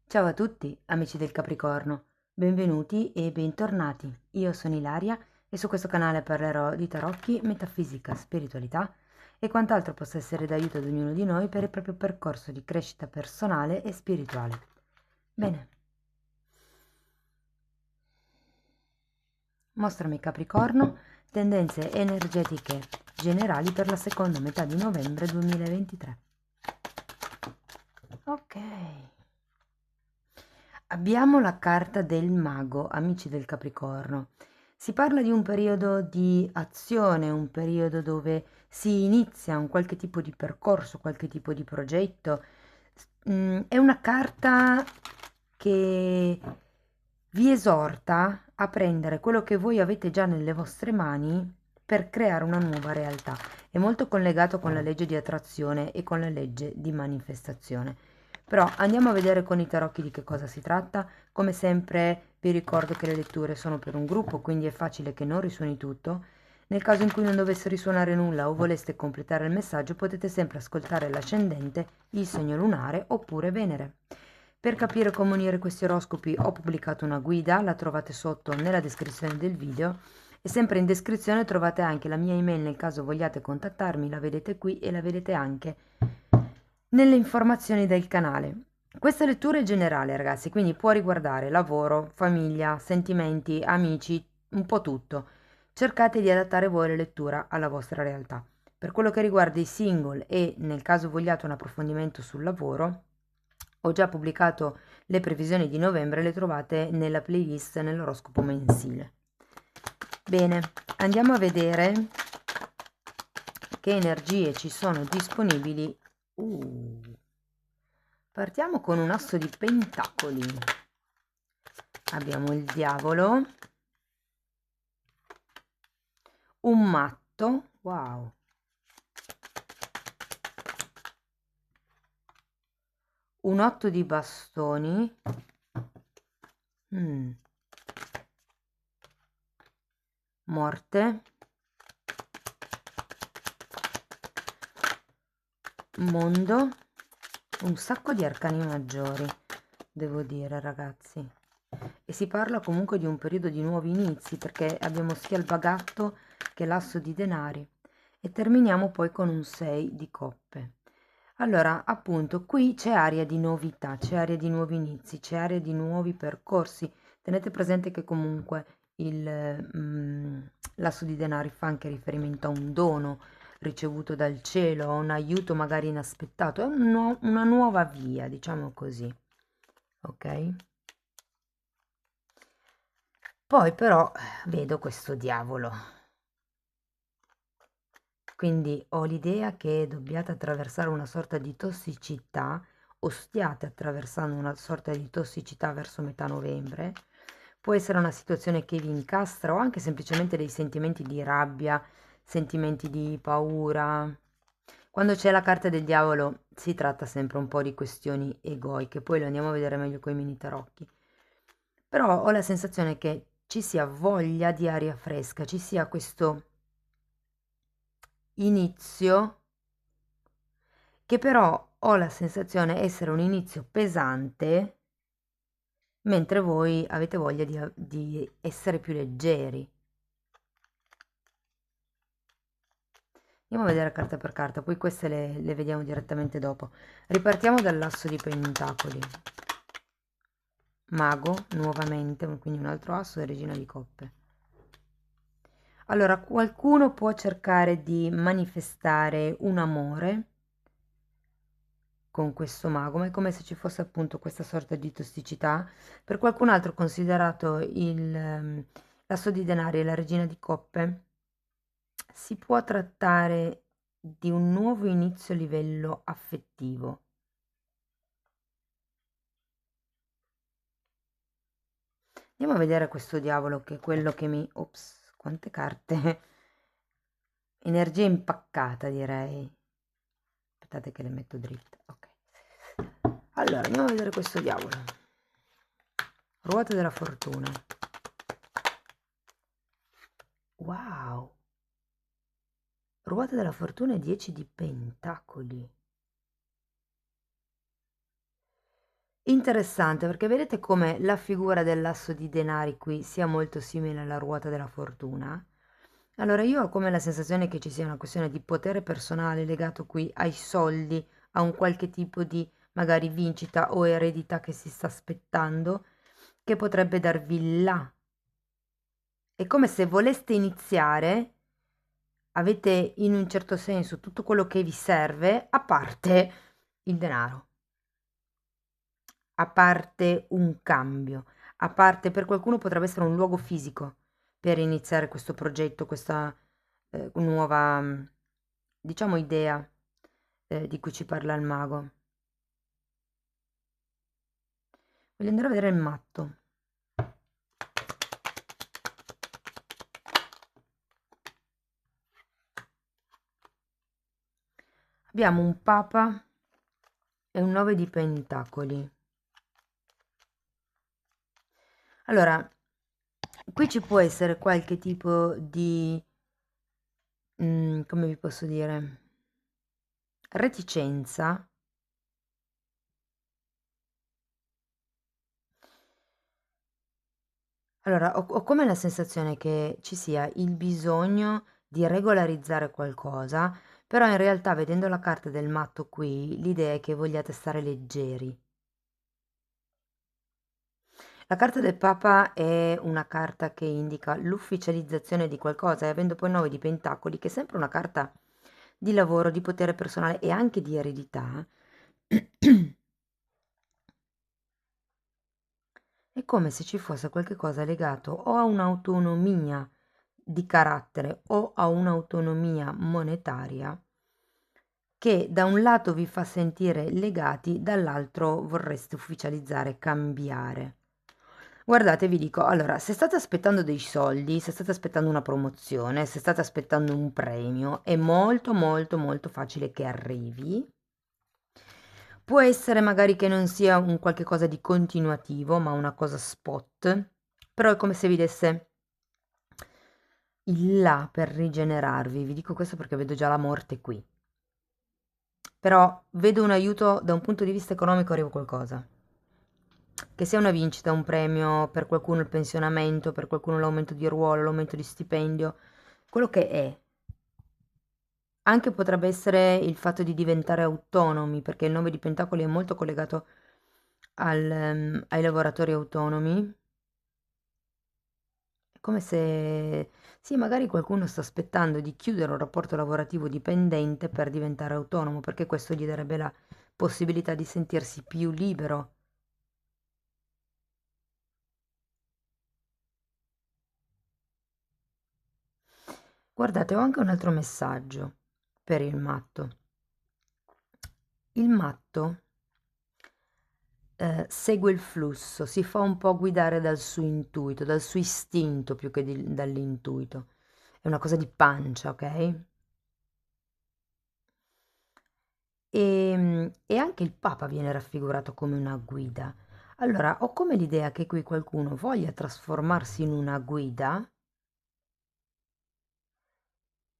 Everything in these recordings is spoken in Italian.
Ciao a tutti, amici del Capricorno, benvenuti e bentornati. Io sono Ilaria e su questo canale parlerò di tarocchi, metafisica, spiritualità e quant'altro possa essere d'aiuto ad ognuno di noi per il proprio percorso di crescita personale e spirituale. Bene, mostrami Capricorno, tendenze energetiche generali per la seconda metà di novembre 2023. Ok. Abbiamo la carta del mago, amici del Capricorno. Si parla di un periodo di azione, un periodo dove si inizia un qualche tipo di percorso, qualche tipo di progetto. È una carta che vi esorta a prendere quello che voi avete già nelle vostre mani per creare una nuova realtà. È molto collegato con la legge di attrazione e con la legge di manifestazione. Però andiamo a vedere con i tarocchi di che cosa si tratta. Come sempre vi ricordo che le letture sono per un gruppo, quindi è facile che non risuoni tutto. Nel caso in cui non dovesse risuonare nulla o voleste completare il messaggio, potete sempre ascoltare l'ascendente, il segno lunare oppure Venere. Per capire come unire questi oroscopi ho pubblicato una guida, la trovate sotto nella descrizione del video e sempre in descrizione trovate anche la mia email nel caso vogliate contattarmi, la vedete qui e la vedete anche nelle informazioni del canale. Questa lettura è generale, ragazzi, quindi può riguardare lavoro, famiglia, sentimenti, amici, un po' tutto. Cercate di adattare voi la lettura alla vostra realtà. Per quello che riguarda i single e nel caso vogliate un approfondimento sul lavoro, ho già pubblicato le previsioni di novembre, le trovate nella playlist nell'oroscopo mensile. Bene, andiamo a vedere che energie ci sono disponibili. Partiamo con un asso di pentacoli. Abbiamo il diavolo, un matto, wow, un 8 di bastoni, morte, mondo, un sacco di arcani maggiori, devo dire, ragazzi. E si parla comunque di un periodo di nuovi inizi, perché abbiamo sia il bagatto che l'asso di denari. E terminiamo poi con un 6 di coppe. Allora, appunto, qui c'è aria di novità, c'è aria di nuovi inizi, c'è aria di nuovi percorsi. Tenete presente che comunque l'asso di denari fa anche riferimento a un dono ricevuto dal cielo, a un aiuto magari inaspettato, è una nuova via, diciamo così, ok? Poi però vedo questo diavolo, quindi ho l'idea che dobbiate attraversare una sorta di tossicità o stiate attraversando una sorta di tossicità verso metà novembre. Può essere una situazione che vi incastra o anche semplicemente dei sentimenti di rabbia, sentimenti di paura. Quando c'è la carta del diavolo si tratta sempre un po' di questioni egoiche, poi lo andiamo a vedere meglio con i mini tarocchi. Però ho la sensazione che ci sia voglia di aria fresca, ci sia questo inizio che però ho la sensazione essere un inizio pesante, mentre voi avete voglia di essere più leggeri. Andiamo a vedere carta per carta, poi queste le vediamo direttamente dopo. Ripartiamo dall'asso di pentacoli. Mago, nuovamente, quindi un altro asso e regina di coppe. Allora, qualcuno può cercare di manifestare un amore con questo mago, ma è come se ci fosse appunto questa sorta di tossicità. Per qualcun altro considerato l'asso di denari e la regina di coppe, si può trattare di un nuovo inizio a livello affettivo. Andiamo a vedere questo diavolo che è quello che mi... Ops, quante carte! Energia impaccata, direi. Aspettate che le metto dritte. Ok. Allora, andiamo a vedere questo diavolo. Ruota della fortuna. Wow! Ruota della fortuna e 10 di pentacoli. Interessante perché vedete come la figura dell'asso di denari qui sia molto simile alla ruota della fortuna? Allora io ho come la sensazione che ci sia una questione di potere personale legato qui ai soldi, a un qualche tipo di magari vincita o eredità che si sta aspettando, che potrebbe darvi là. È come se voleste iniziare, avete in un certo senso tutto quello che vi serve, a parte il denaro, a parte un cambio, a parte per qualcuno potrebbe essere un luogo fisico per iniziare questo progetto, questa nuova, diciamo, idea di cui ci parla il mago. Voglio andare a vedere il matto. Abbiamo un papa e un 9 di pentacoli. Allora, qui ci può essere qualche tipo di, come vi posso dire, reticenza. Allora, ho come la sensazione che ci sia il bisogno di regolarizzare qualcosa, però in realtà vedendo la carta del matto qui, l'idea è che vogliate stare leggeri. La carta del Papa è una carta che indica l'ufficializzazione di qualcosa e avendo poi 9 di pentacoli, che è sempre una carta di lavoro, di potere personale e anche di eredità, è come se ci fosse qualche cosa legato o a un'autonomia di carattere o a un'autonomia monetaria che da un lato vi fa sentire legati, dall'altro vorreste ufficializzare, cambiare. Guardate, vi dico, allora, se state aspettando dei soldi, se state aspettando una promozione, se state aspettando un premio, è molto molto molto facile che arrivi. Può essere magari che non sia un qualche cosa di continuativo, ma una cosa spot, però è come se vi desse il là per rigenerarvi. Vi dico questo perché vedo già la morte qui. Però vedo un aiuto da un punto di vista economico, arriva qualcosa. Che sia una vincita, un premio, per qualcuno il pensionamento, per qualcuno l'aumento di ruolo, l'aumento di stipendio, quello che è. Anche potrebbe essere il fatto di diventare autonomi, perché il 9 di Pentacoli è molto collegato ai lavoratori autonomi. È come se, sì, magari qualcuno sta aspettando di chiudere un rapporto lavorativo dipendente per diventare autonomo, perché questo gli darebbe la possibilità di sentirsi più libero. Guardate, ho anche un altro messaggio per il matto. Il matto segue il flusso, si fa un po' guidare dal suo intuito, dal suo istinto più che dall'intuito. È una cosa di pancia, ok? E anche il Papa viene raffigurato come una guida. Allora, ho come l'idea che qui qualcuno voglia trasformarsi in una guida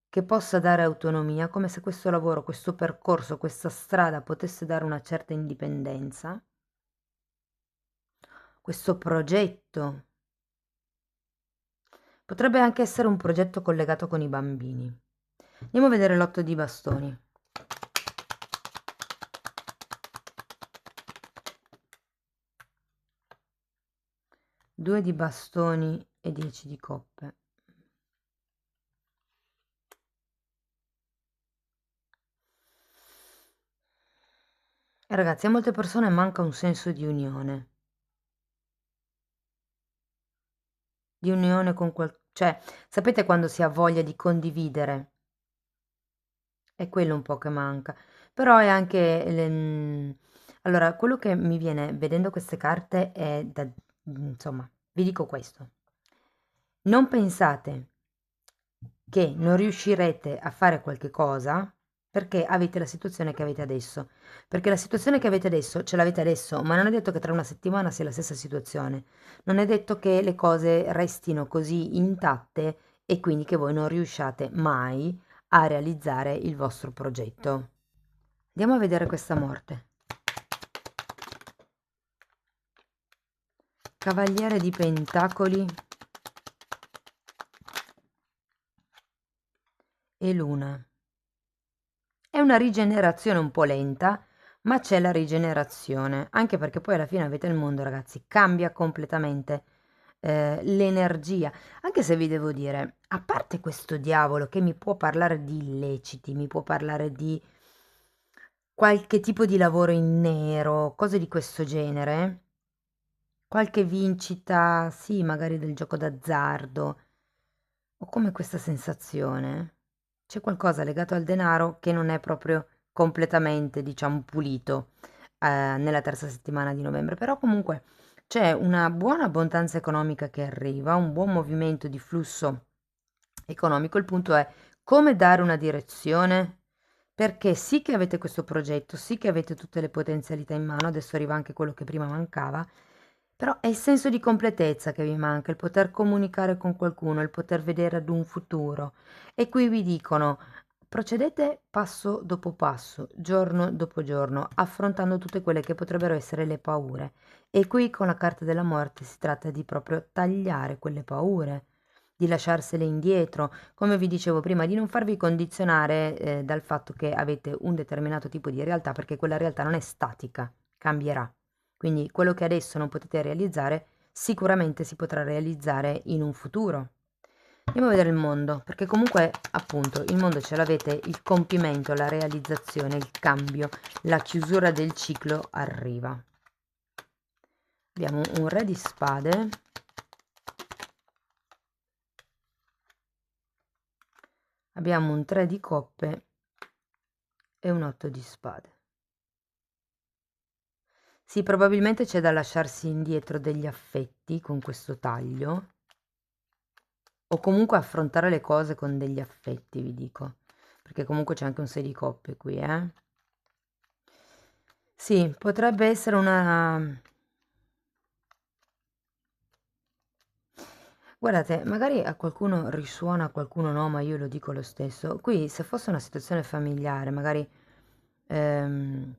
che possa dare autonomia, come se questo lavoro, questo percorso, questa strada potesse dare una certa indipendenza. Questo progetto potrebbe anche essere un progetto collegato con i bambini. Andiamo a vedere l'otto di bastoni. Due di bastoni e 10 di coppe. E ragazzi, a molte persone manca un senso di unione. Di unione con cioè, sapete quando si ha voglia di condividere? È quello un po' che manca. Però è anche allora, quello che mi viene vedendo queste carte è da insomma, vi dico questo: non pensate che non riuscirete a fare qualche cosa perché avete la situazione che avete adesso. Perché la situazione che avete adesso ce l'avete adesso, ma non è detto che tra una settimana sia la stessa situazione. Non è detto che le cose restino così intatte e quindi che voi non riusciate mai a realizzare il vostro progetto. Andiamo a vedere questa morte. Cavaliere di Pentacoli e Luna. È una rigenerazione un po' lenta, ma c'è la rigenerazione, anche perché poi alla fine avete il mondo, ragazzi, cambia completamente l'energia, anche se vi devo dire, a parte questo diavolo che mi può parlare di illeciti, mi può parlare di qualche tipo di lavoro in nero, cose di questo genere, qualche vincita, sì, magari del gioco d'azzardo, ho come questa sensazione. C'è qualcosa legato al denaro che non è proprio completamente, diciamo, pulito nella terza settimana di novembre, però comunque c'è una buona abbondanza economica che arriva, un buon movimento di flusso economico. Il punto è come dare una direzione, perché sì che avete questo progetto, sì che avete tutte le potenzialità in mano, adesso arriva anche quello che prima mancava, però è il senso di completezza che vi manca, il poter comunicare con qualcuno, il poter vedere ad un futuro. E qui vi dicono, procedete passo dopo passo, giorno dopo giorno, affrontando tutte quelle che potrebbero essere le paure. E qui con la carta della morte si tratta di proprio tagliare quelle paure, di lasciarsele indietro, come vi dicevo prima, di non farvi condizionare dal fatto che avete un determinato tipo di realtà, perché quella realtà non è statica, cambierà. Quindi quello che adesso non potete realizzare, sicuramente si potrà realizzare in un futuro. Andiamo a vedere il mondo, perché comunque appunto il mondo ce l'avete, il compimento, la realizzazione, il cambio, la chiusura del ciclo arriva. Abbiamo un re di spade, abbiamo un 3 di coppe e un 8 di spade. Sì, probabilmente c'è da lasciarsi indietro degli affetti con questo taglio, o comunque affrontare le cose con degli affetti, vi dico, perché comunque c'è anche un 6 di coppe qui, eh. Sì, potrebbe essere una... Guardate, magari a qualcuno risuona, a qualcuno no, ma io lo dico lo stesso. Qui, se fosse una situazione familiare, magari ehm,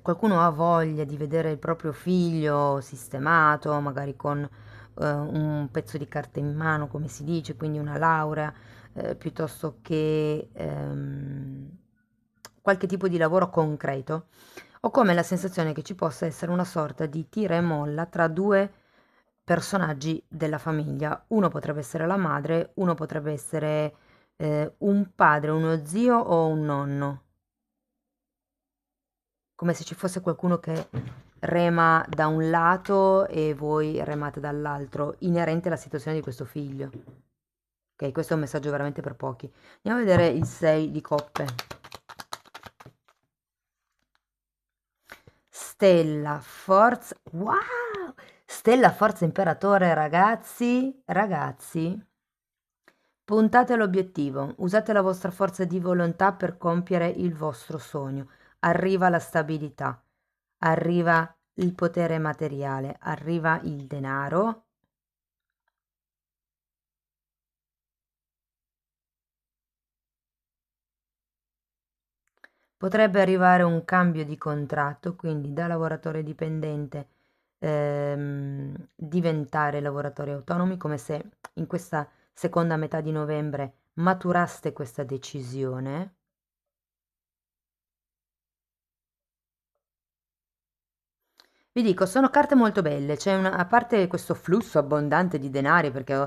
qualcuno ha voglia di vedere il proprio figlio sistemato, magari con un pezzo di carta in mano, come si dice, quindi una laurea, piuttosto che qualche tipo di lavoro concreto. Ho come la sensazione che ci possa essere una sorta di tira e molla tra due personaggi della famiglia. Uno potrebbe essere la madre, uno potrebbe essere un padre, uno zio o un nonno, come se ci fosse qualcuno che rema da un lato e voi remate dall'altro, inerente alla situazione di questo figlio. Ok, questo è un messaggio veramente per pochi. Andiamo a vedere il 6 di coppe. Stella, forza, wow! Stella, forza, imperatore, ragazzi, ragazzi. Puntate all'obiettivo, usate la vostra forza di volontà per compiere il vostro sogno. Arriva la stabilità, arriva il potere materiale, arriva il denaro. Potrebbe arrivare un cambio di contratto, quindi da lavoratore dipendente diventare lavoratori autonomi, come se in questa seconda metà di novembre maturaste questa decisione. Vi dico, sono carte molto belle, c'è una, a parte questo flusso abbondante di denari, perché ho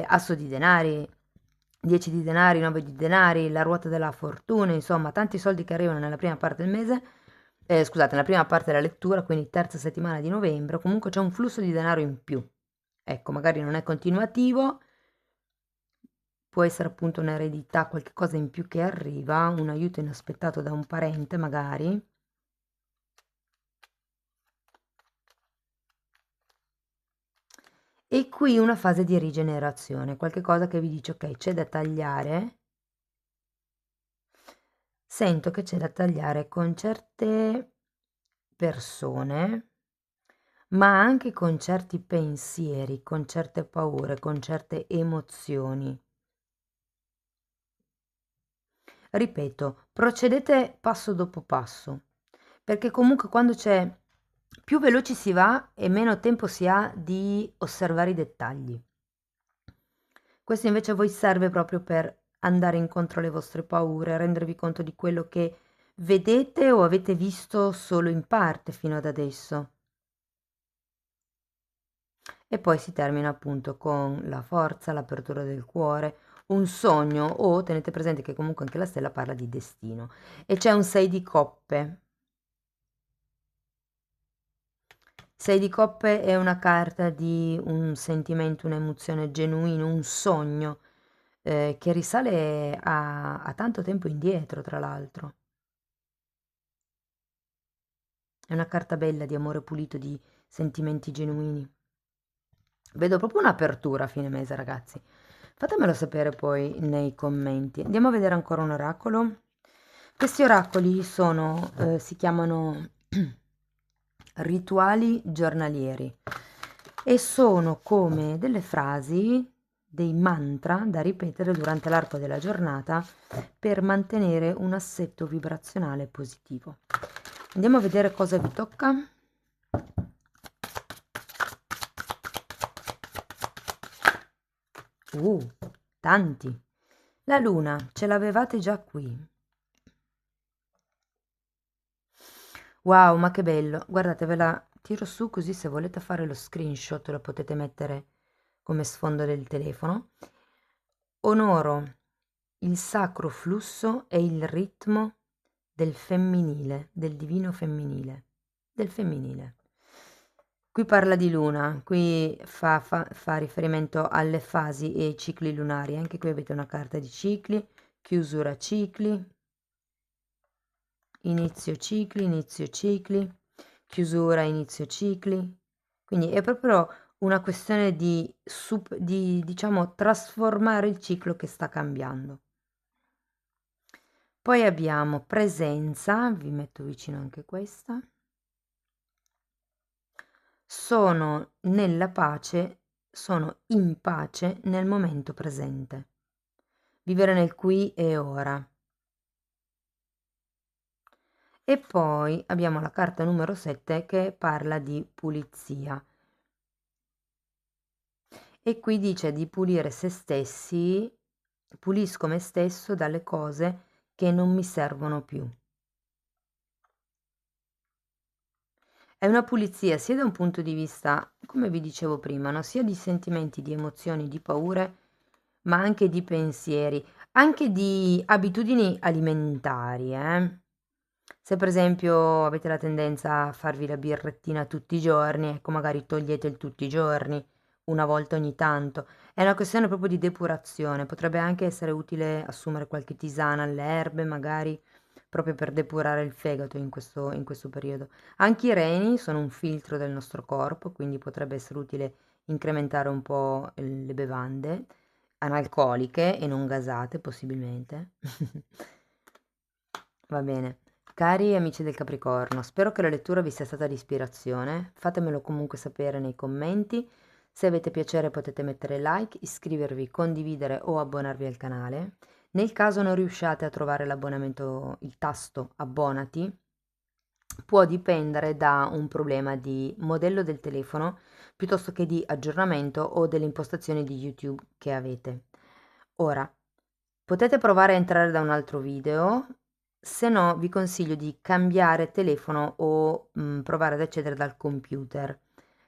asso di denari, 10 di denari, 9 di denari, la ruota della fortuna, insomma, tanti soldi che arrivano nella prima parte del mese, scusate, nella prima parte della lettura, quindi terza settimana di novembre, comunque c'è un flusso di denaro in più. Ecco, magari non è continuativo, può essere appunto un'eredità, qualche cosa in più che arriva, un aiuto inaspettato da un parente magari. E qui una fase di rigenerazione, qualche cosa che vi dice ok, c'è da tagliare. Sento che c'è da tagliare con certe persone, ma anche con certi pensieri, con certe paure, con certe emozioni. Ripeto, procedete passo dopo passo, perché comunque quando c'è Più veloci si va e meno tempo si ha di osservare i dettagli. Questo invece a voi serve proprio per andare incontro alle vostre paure, rendervi conto di quello che vedete o avete visto solo in parte fino ad adesso. E poi si termina appunto con la forza, l'apertura del cuore, un sogno o tenete presente che comunque anche la stella parla di destino. E c'è un 6 di coppe. 6 di coppe è una carta di un sentimento, un'emozione genuino, un sogno che risale a tanto tempo indietro, tra l'altro. È una carta bella di amore pulito, di sentimenti genuini. Vedo proprio un'apertura a fine mese, ragazzi. Fatemelo sapere poi nei commenti. Andiamo a vedere ancora un oracolo. Questi oracoli sono, si chiamano rituali giornalieri e sono come delle frasi, dei mantra da ripetere durante l'arco della giornata per mantenere un assetto vibrazionale positivo. Andiamo a vedere cosa vi tocca. Tanti. La luna, ce l'avevate già qui. Wow, ma che bello. Guardate, ve la tiro su così se volete fare lo screenshot lo potete mettere come sfondo del telefono. Onoro il sacro flusso e il ritmo del femminile, del divino femminile, del femminile. Qui parla di luna, qui fa riferimento alle fasi e ai cicli lunari. Anche qui avete una carta di cicli, chiusura cicli, inizio cicli, chiusura, inizio cicli. Quindi è proprio una questione di diciamo, trasformare il ciclo che sta cambiando. Poi abbiamo presenza, vi metto vicino anche questa. Sono nella pace, sono in pace nel momento presente. Vivere nel qui e ora. E poi abbiamo la carta numero 7 che parla di pulizia. E qui dice di pulire se stessi, pulisco me stesso dalle cose che non mi servono più. È una pulizia sia da un punto di vista, come vi dicevo prima, no? Sia di sentimenti, di emozioni, di paure, ma anche di pensieri, anche di abitudini alimentari, Se per esempio avete la tendenza a farvi la birrettina tutti i giorni, ecco magari togliete il tutti i giorni, una volta ogni tanto. È una questione proprio di depurazione, potrebbe anche essere utile assumere qualche tisana alle erbe, magari proprio per depurare il fegato in questo periodo. Anche i reni sono un filtro del nostro corpo, quindi potrebbe essere utile incrementare un po' le bevande analcoliche e non gasate possibilmente. Va bene. Cari amici del Capricorno, spero che la lettura vi sia stata di ispirazione. Fatemelo comunque sapere nei commenti. Se avete piacere potete mettere like, iscrivervi, condividere o abbonarvi al canale. Nel caso non riusciate a trovare l'abbonamento, il tasto abbonati, può dipendere da un problema di modello del telefono piuttosto che di aggiornamento o delle impostazioni di YouTube che avete. Ora, potete provare a entrare da un altro video, se no vi consiglio di cambiare telefono o provare ad accedere dal computer,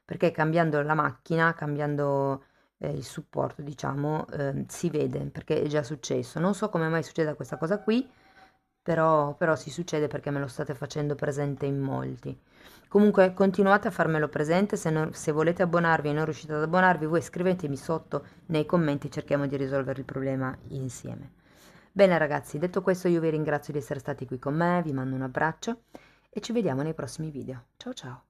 perché cambiando la macchina, cambiando il supporto, diciamo, si vede, perché è già successo. Non so come mai succeda questa cosa qui, però si succede perché me lo state facendo presente in molti. Comunque continuate a farmelo presente, se volete abbonarvi e non riuscite ad abbonarvi, voi scrivetemi sotto nei commenti, cerchiamo di risolvere il problema insieme. Bene ragazzi, detto questo io vi ringrazio di essere stati qui con me, vi mando un abbraccio e ci vediamo nei prossimi video. Ciao ciao!